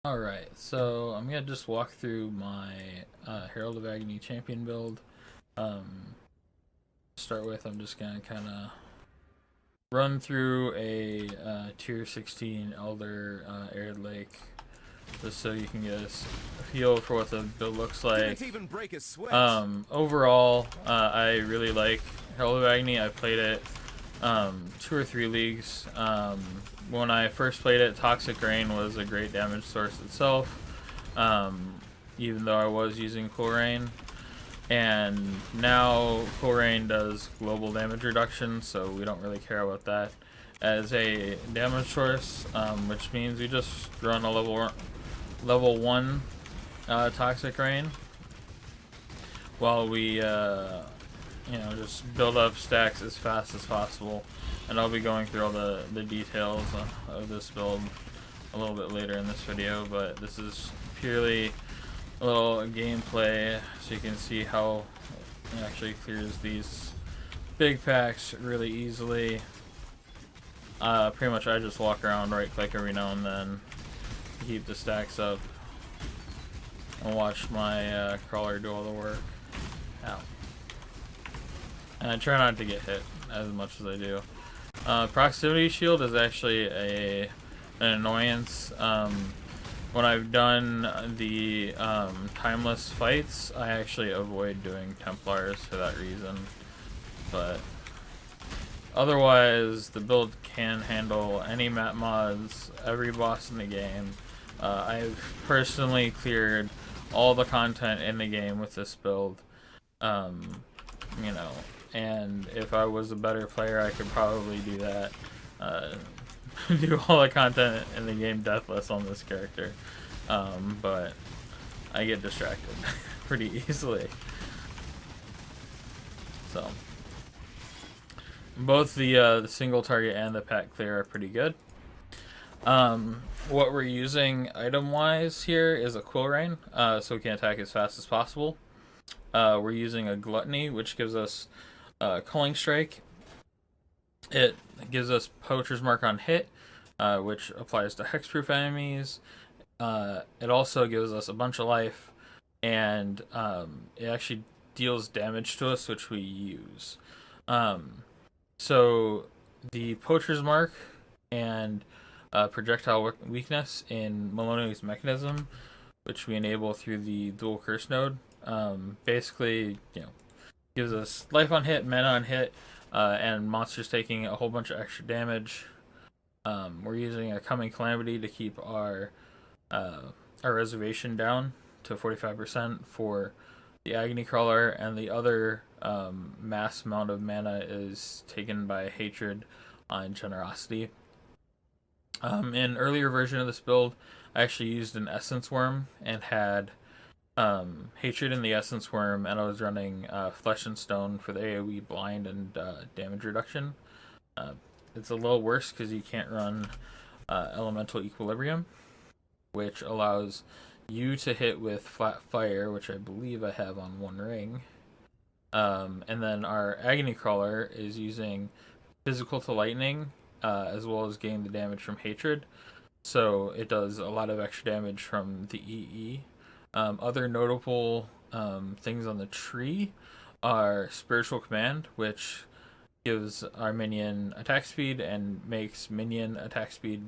Alright, so I'm gonna just walk through my Herald of Agony champion build. Start with, I'm just gonna kind of run through a tier 16 Elder Arid Lake, just so you can get a feel for what the build looks like. Didn't even break a sweat. Overall, I really like Herald of Agony. I played it 2 or 3 leagues. When I first played it, Toxic Rain was a great damage source itself, even though I was using Cool Rain. And now Cool Rain does global damage reduction, so we don't really care about that as a damage source, which means we just run a level 1 Toxic Rain while we just build up stacks as fast as possible. And I'll be going through all the details of this build a little bit later in this video, but this is purely a little gameplay so you can see how it actually clears these big packs really easily. Pretty much I just walk around, right click every now and then to keep the stacks up and watch my crawler do all the work. Ow. And I try not to get hit as much as I do. Proximity shield is actually an annoyance. When I've done the timeless fights, I actually avoid doing Templars for that reason. But otherwise, the build can handle any map mods, every boss in the game. I've personally cleared all the content in the game with this build. And if I was a better player, I could probably do that. Do all the content in the game deathless on this character. But I get distracted pretty easily. So both the single target and the pack clear are pretty good. What we're using item-wise here is a Quill Rain, so we can attack as fast as possible. We're using a Gluttony, which gives us Culling Strike. It gives us Poacher's Mark on hit, which applies to hexproof enemies. It also gives us a bunch of life, and it actually deals damage to us, which we use. So the Poacher's Mark and projectile weakness in Maloney's mechanism, which we enable through the dual curse node, basically, gives us life on hit, mana on hit, and monsters taking a whole bunch of extra damage. We're using a Coming Calamity to keep our reservation down to 45% for the Agony Crawler, and the other mass amount of mana is taken by Hatred on Generosity. In earlier version of this build, I actually used an Essence Worm and had Hatred in the Essence Worm, and I was running Flesh and Stone for the AoE blind and damage reduction. It's a little worse because you can't run Elemental Equilibrium, which allows you to hit with Flat Fire, which I believe I have on one ring. And then our Agony Crawler is using Physical to Lightning, as well as getting the damage from Hatred. So it does a lot of extra damage from the EE. Other notable things on the tree are Spiritual Command, which gives our minion attack speed and makes minion attack speed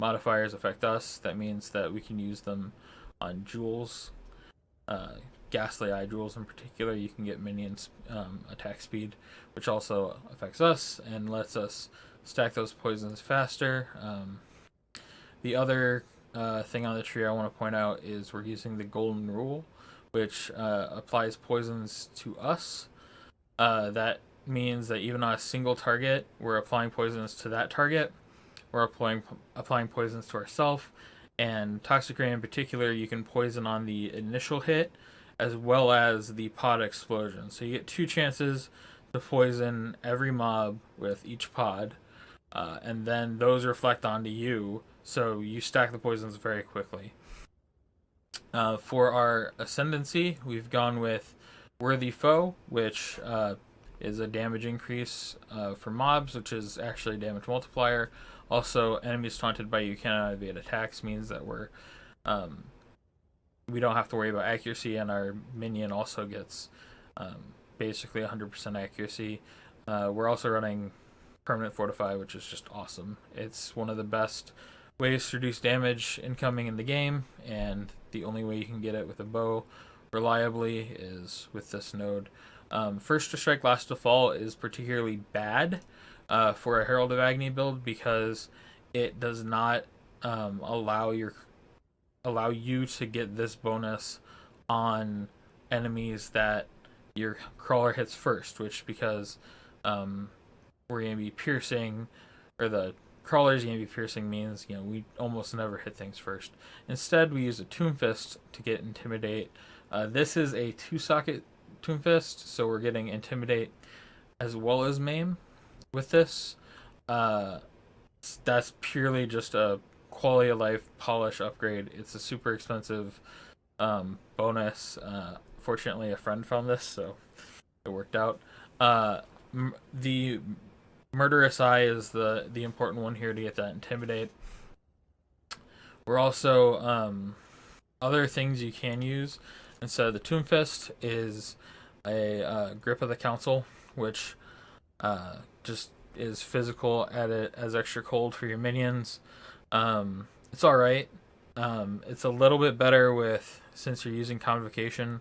modifiers affect us. That means that we can use them on jewels, Ghastly Eye jewels in particular. You can get minions attack speed, which also affects us and lets us stack those poisons faster. The other thing on the tree I want to point out is we're using the Golden Rule, which applies poisons to us. That means that even on a single target, we're applying poisons to that target. We're applying poisons to ourselves. And Toxic Rain in particular, you can poison on the initial hit as well as the pod explosion. So you get 2 chances to poison every mob with each pod. And then those reflect onto you, so you stack the poisons very quickly. For our Ascendancy, we've gone with Worthy Foe, which is a damage increase for mobs, which is actually a damage multiplier Also, enemies taunted by you cannot evade attacks means that we don't have to worry about accuracy, and our minion also gets basically 100% accuracy. We're also running permanent fortify, which is just awesome. It's one of the best ways to reduce damage incoming in the game, and the only way you can get it with a bow reliably is with this node. First to strike, last to fall is particularly bad for a Herald of Agony build because it does not allow you to get this bonus on enemies that your crawler hits first, which because we're going to be piercing, or the crawler's going to be piercing means, we almost never hit things first. Instead, we use a Tomb Fist to get Intimidate. This is a 2-socket Tomb Fist, so we're getting Intimidate as well as Maim with this. That's purely just a quality of life polish upgrade. It's a super expensive bonus. Fortunately, a friend found this, so it worked out. The Murderous Eye is the important one here to get that Intimidate. We're also other things you can use instead of the Tomb Fist is a Grip of the Council, which just is physical, add it as extra cold for your minions. It's alright. It's a little bit better since you're using Convocation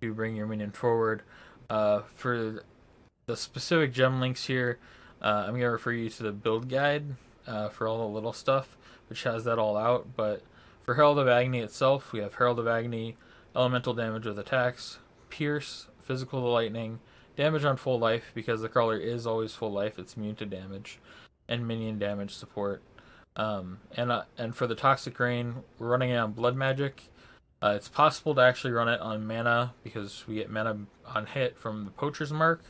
to bring your minion forward. For the specific gem links here, I'm going to refer you to the build guide for all the little stuff, which has that all out. But for Herald of Agony itself, we have Herald of Agony, elemental damage with attacks, Pierce, physical to lightning, damage on full life, because the crawler is always full life, it's immune to damage, and minion damage support. And for the Toxic Rain, we're running it on Blood Magic. It's possible to actually run it on mana, because we get mana on hit from the Poacher's Mark.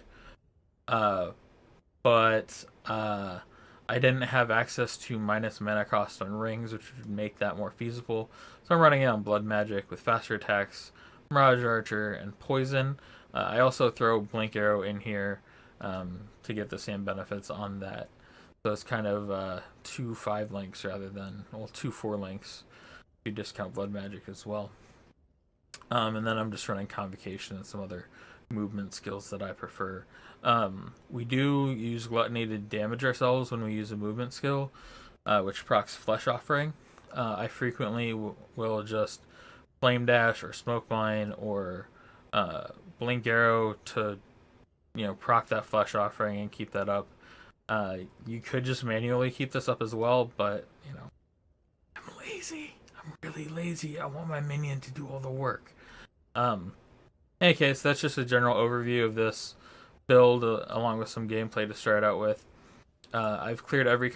But I didn't have access to minus mana cost on rings, which would make that more feasible. So I'm running it on Blood Magic with faster attacks, Mirage Archer, and Poison. I also throw Blink Arrow in here to get the same benefits on that. So it's kind of 2 5 links rather than 2 4 links. You discount Blood Magic as well. And then I'm just running Convocation and some other movement skills that I prefer. We do use Gluttony to damage ourselves when we use a movement skill, which procs Flesh Offering. I frequently will just Flame Dash or Smoke Mine or Blink Arrow to proc that Flesh Offering and keep that up. You could just manually keep this up as well, but I'm lazy. I'm really lazy. I want my minion to do all the work. In any case, that's just a general overview of this build, along with some gameplay to start out with. I've cleared every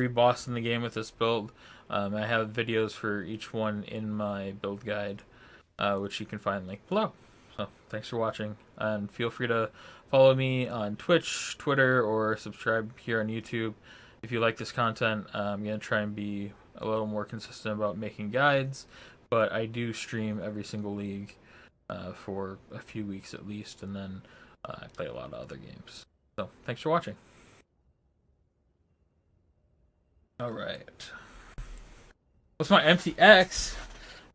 boss in the game with this build. I have videos for each one in my build guide, which you can find linked below. So thanks for watching, and feel free to follow me on Twitch, Twitter, or subscribe here on YouTube if you like this content. I'm going to try and be a little more consistent about making guides, but I do stream every single league for a few weeks at least, and then I play a lot of other games. So thanks for watching. Alright. What's my MTX?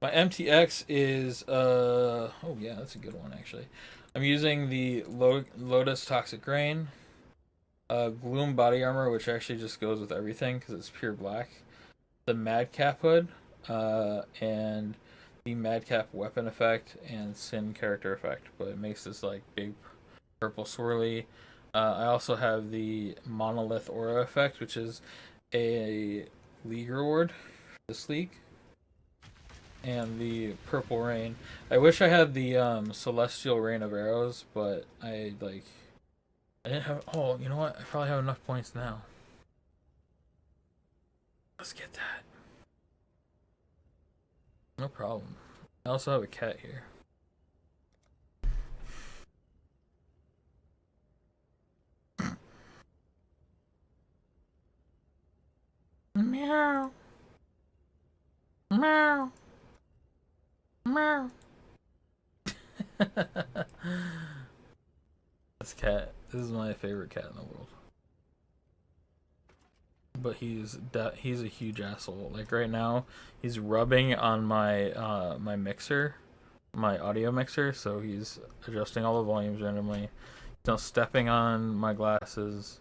My MTX is, oh yeah, that's a good one actually. I'm using the Lotus Toxic Rain, Gloom Body Armor, which actually just goes with everything because it's pure black, the Madcap Hood, and the Madcap Weapon Effect and Sin Character Effect, but it makes this like big purple swirly. I also have the Monolith Aura Effect, which is a League reward for this league, and the Purple Rain. I wish I had the Celestial Rain of Arrows, but I didn't have. Oh, you know what? I probably have enough points now. Let's get that. No problem. I also have a cat here. Meow. Meow. Meow. This cat. This is my favorite cat in the world. but he's a huge asshole. Like right now, he's rubbing on my my mixer, my audio mixer, so he's adjusting all the volumes randomly. He's now stepping on my glasses.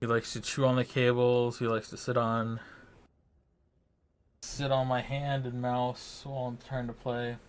He likes to chew on the cables. He likes to sit on my hand and mouse while I'm trying to play.